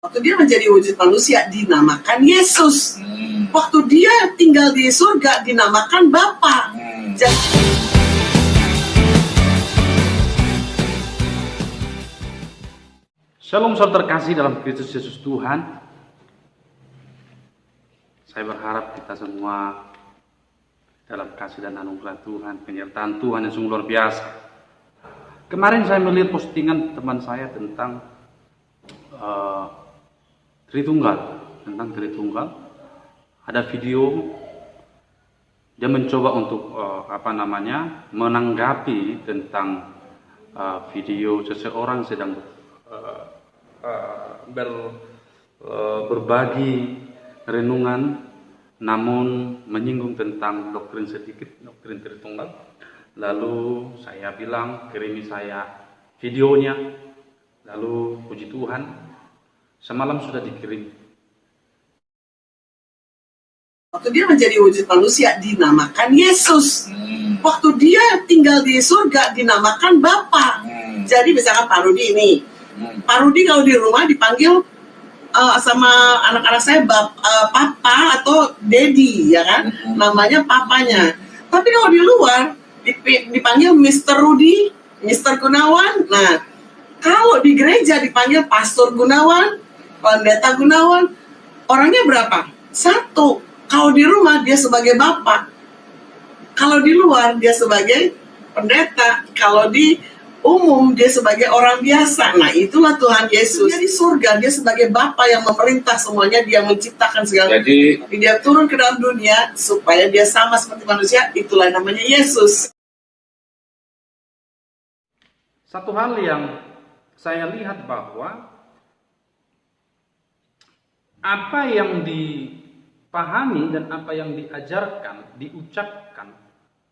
Waktu dia menjadi wujud manusia dinamakan Yesus. Waktu dia tinggal di surga dinamakan Bapa. Shalom saudara terkasih dalam Kristus Yesus Tuhan. Saya berharap kita semua dalam kasih dan anugerah Tuhan, penyertaan Tuhan yang sungguh luar biasa. Kemarin saya melihat postingan teman saya tentang Tritunggal. Ada video dia mencoba untuk menanggapi tentang video seseorang sedang berbagi renungan, namun menyinggung tentang doktrin Tritunggal. Lalu saya bilang, kirimi saya videonya. Lalu puji Tuhan, semalam sudah dikirim. Waktu dia menjadi wujud manusia dinamakan Yesus. Waktu dia tinggal di surga dinamakan Bapa. Jadi misalkan Pak Rudi ini, Pak Rudi kalau di rumah dipanggil sama anak-anak saya Papa atau Daddy, ya kan? Namanya papanya. Tapi kalau di luar dipanggil Mr. Rudi, Mr. Gunawan. Nah, kalau di gereja dipanggil Pastor Gunawan, Pendeta Gunawan. Orangnya berapa? Satu. Kalau di rumah dia sebagai bapak. Kalau di luar dia sebagai pendeta. Kalau di umum dia sebagai orang biasa. Nah, itulah Tuhan Yesus. Dia di surga, dia sebagai Bapa yang memerintah semuanya, dia menciptakan segala. Jadi dia turun ke dalam dunia supaya dia sama seperti manusia. Itulah namanya Yesus. Satu hal yang saya lihat bahwa apa yang dipahami dan apa yang diajarkan, diucapkan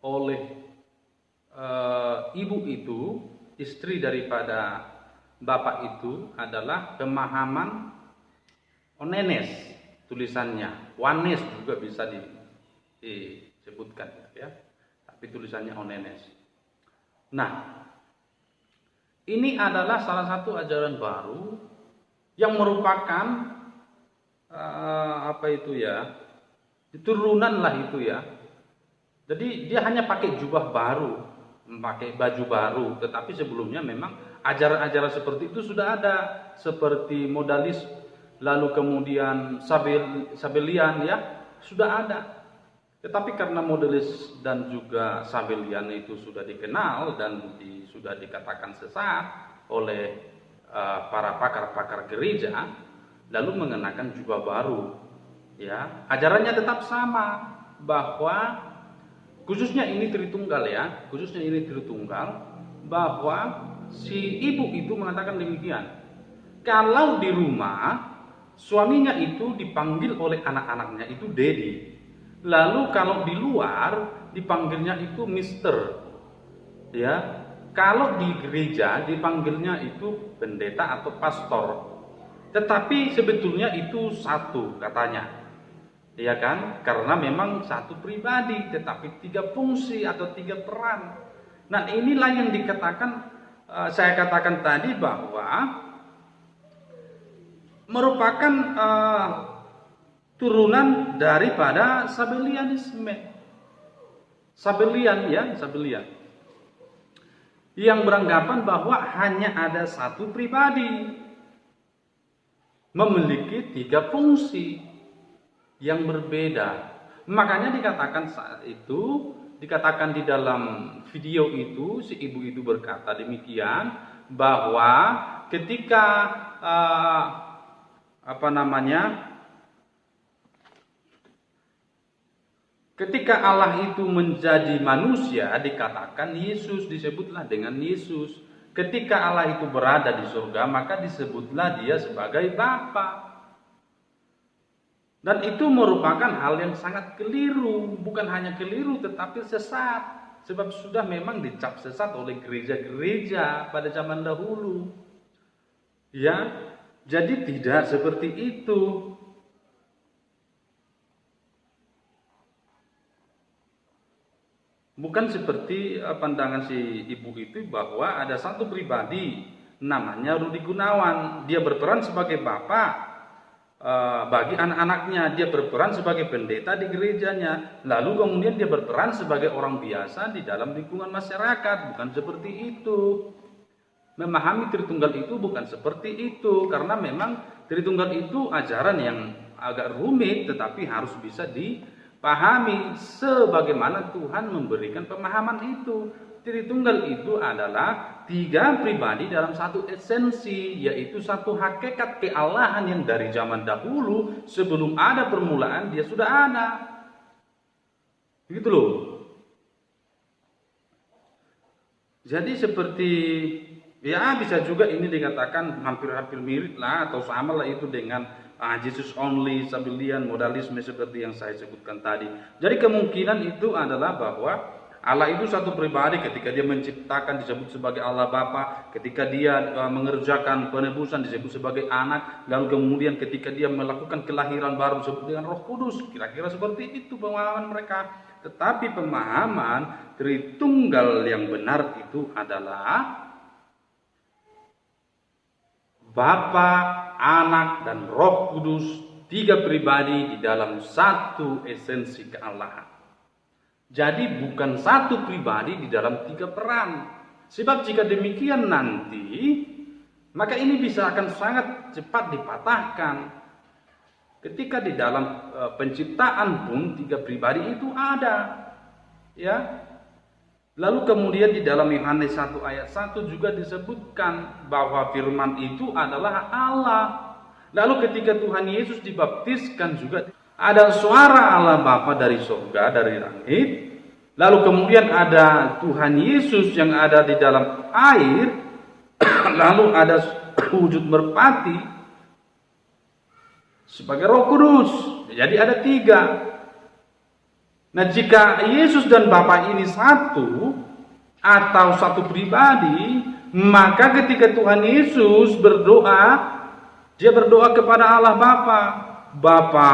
oleh ibu itu, istri daripada bapak itu adalah pemahaman onenes, tulisannya ones juga bisa disebutkan ya, tapi tulisannya onenes. Nah, ini adalah salah satu ajaran baru yang merupakan turunan lah itu ya. Jadi dia hanya pakai jubah baru, memakai baju baru, tetapi sebelumnya memang ajaran-ajaran seperti itu sudah ada, seperti modalis, lalu kemudian sabelian ya, sudah ada. Tetapi karena modalis dan juga sabelian itu sudah dikenal dan sudah dikatakan sesat oleh para pakar-pakar gereja, lalu mengenakan jubah baru ya, ajarannya tetap sama, bahwa khususnya ini Tritunggal ya, bahwa si ibu itu mengatakan demikian, kalau di rumah suaminya itu dipanggil oleh anak-anaknya itu Daddy, lalu kalau di luar dipanggilnya itu Mister ya, kalau di gereja dipanggilnya itu pendeta atau pastor. Tetapi sebetulnya itu satu katanya, ya kan? Karena memang satu pribadi, tetapi tiga fungsi atau tiga peran. Nah, inilah yang dikatakan, saya katakan tadi bahwa merupakan turunan daripada sabelianisme, sabelian, yang beranggapan bahwa hanya ada satu pribadi memiliki tiga fungsi yang berbeda. Makanya dikatakan di dalam video itu, si ibu itu berkata demikian, bahwa ketika ketika Allah itu menjadi manusia, dikatakan Yesus, disebutlah dengan Yesus. Ketika Allah itu berada di surga, maka disebutlah dia sebagai Bapa. Dan itu merupakan hal yang sangat keliru. Bukan hanya keliru, tetapi sesat. Sebab sudah memang dicap sesat oleh gereja-gereja pada zaman dahulu. Ya, jadi tidak seperti itu. Bukan seperti pandangan si ibu itu bahwa ada satu pribadi namanya Rudi Gunawan. Dia berperan sebagai bapak bagi anak-anaknya, dia berperan sebagai pendeta di gerejanya, lalu kemudian dia berperan sebagai orang biasa di dalam lingkungan masyarakat. Bukan seperti itu. Memahami Tritunggal itu bukan seperti itu, karena memang Tritunggal itu ajaran yang agak rumit, tetapi harus bisa dipahami sebagaimana Tuhan memberikan pemahaman itu. Tritunggal itu adalah 3 pribadi dalam satu esensi, yaitu satu hakikat kealahan yang dari zaman dahulu sebelum ada permulaan dia sudah ada. Begitu loh. Jadi seperti ya bisa juga ini dikatakan hampir-hampir mirip lah atau sama lah itu dengan Jesus only, Sabellian, modalisme seperti yang saya sebutkan tadi. Jadi kemungkinan itu adalah bahwa Allah itu satu pribadi. Ketika dia menciptakan disebut sebagai Allah Bapa, ketika dia mengerjakan penebusan disebut sebagai anak, lalu kemudian ketika dia melakukan kelahiran baru disebut dengan Roh Kudus. Kira-kira seperti itu pemahaman mereka. Tetapi pemahaman Tritunggal yang benar itu adalah Bapa, Anak, dan Roh Kudus, 3 pribadi di dalam satu esensi kealahan. Jadi bukan satu pribadi di dalam 3 peran. Sebab jika demikian nanti, maka ini bisa akan sangat cepat dipatahkan. Ketika di dalam penciptaan pun 3 pribadi itu ada. Ya. Lalu kemudian di dalam Yohanes 1 ayat 1 juga disebutkan bahwa firman itu adalah Allah. Lalu ketika Tuhan Yesus dibaptiskan juga ada suara Allah Bapa dari surga, dari langit. Lalu kemudian ada Tuhan Yesus yang ada di dalam air. Lalu ada wujud merpati sebagai Roh Kudus. Jadi ada 3. Nah, jika Yesus dan Bapa ini satu atau satu pribadi, maka ketika Tuhan Yesus berdoa, dia berdoa kepada Allah Bapa. Bapa,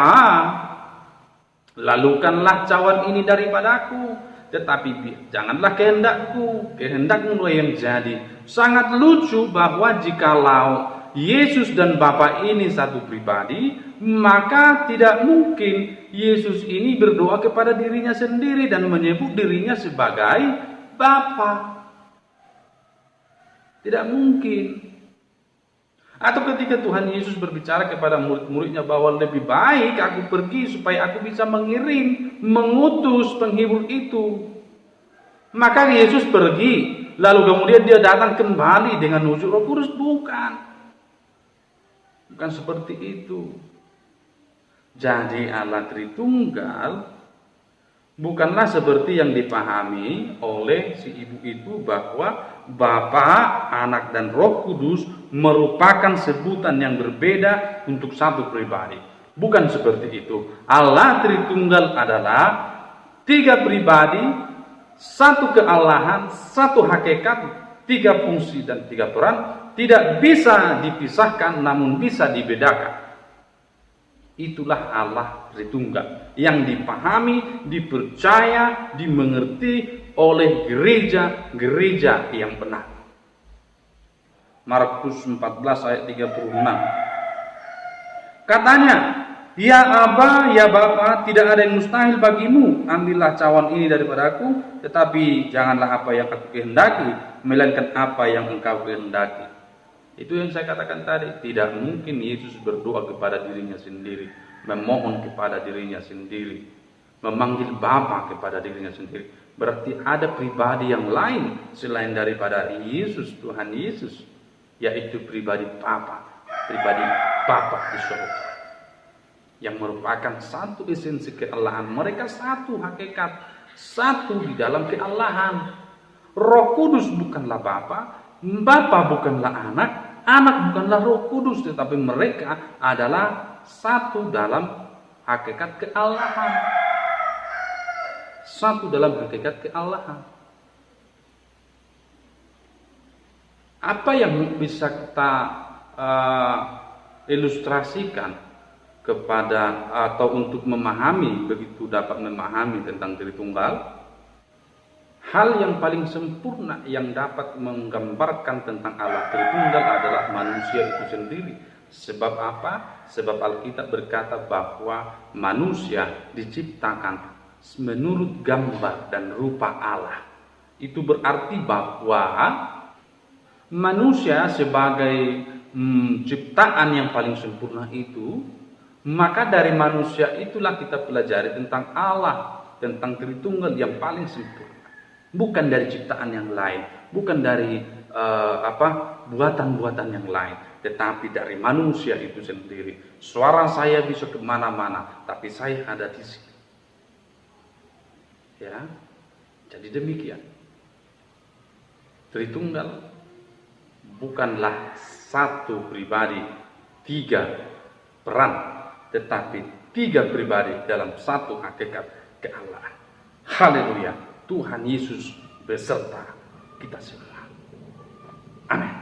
lalukanlah cawan ini daripadaku, tetapi janganlah kehendakku, kehendakmu yang jadi. Sangat lucu bahwa jikalau Yesus dan Bapa ini satu pribadi, maka tidak mungkin Yesus ini berdoa kepada dirinya sendiri dan menyebut dirinya sebagai Bapa. Tidak mungkin. Atau ketika Tuhan Yesus berbicara kepada murid-muridnya bahwa lebih baik aku pergi supaya aku bisa mengutus penghibur itu. Maka Yesus pergi, lalu kemudian dia datang kembali dengan wujud Roh Kudus. Bukan seperti itu. Jadi Allah Tritunggal bukanlah seperti yang dipahami oleh si ibu itu bahwa Bapa, Anak, dan Roh Kudus merupakan sebutan yang berbeda untuk satu pribadi. Bukan seperti itu. Allah Tritunggal adalah 3 pribadi, satu kealahan, satu hakikat, 3 fungsi dan 3 peran, tidak bisa dipisahkan namun bisa dibedakan. Itulah Allah Tritunggal yang dipahami, dipercaya, dimengerti oleh gereja-gereja yang benar. Markus 14 ayat 36. Katanya, "Ya Aba, ya Bapa, tidak ada yang mustahil bagimu. Ambillah cawan ini daripada aku, tetapi janganlah apa yang aku kehendaki, melainkan apa yang engkau kehendaki." Itu yang saya katakan tadi. Tidak mungkin Yesus berdoa kepada dirinya sendiri, memohon kepada dirinya sendiri, memanggil Bapa kepada dirinya sendiri. Berarti ada pribadi yang lain selain daripada Yesus, Tuhan Yesus, yaitu pribadi Bapa di surga, yang merupakan satu esensi kealahan. Mereka satu hakikat, satu di dalam kealahan. Roh Kudus bukanlah Bapa, Bapa bukanlah Anak, Anak bukanlah Roh Kudus, tetapi mereka adalah satu dalam hakikat kealahan. Satu dalam hakikat kealahan. Apa yang bisa kita ilustrasikan kepada atau untuk memahami, begitu dapat memahami tentang Tritunggal? hal yang paling sempurna yang dapat menggambarkan tentang Allah Tritunggal adalah manusia itu sendiri. Sebab apa? Sebab Alkitab berkata bahwa manusia diciptakan menurut gambar dan rupa Allah. Itu berarti bahwa manusia sebagai ciptaan yang paling sempurna itu, maka dari manusia itulah kita pelajari tentang Allah, tentang Tritunggal yang paling sempurna. Bukan dari ciptaan yang lain, bukan dari buatan-buatan yang lain, tetapi dari manusia itu sendiri. Suara saya bisa kemana-mana, tapi saya ada di sini. Ya, jadi demikian. Tritunggal bukanlah satu pribadi, tiga peran, tetapi tiga pribadi dalam satu hakikat kealahan. Haleluya. Tuhan Yesus beserta kita semua. Amin.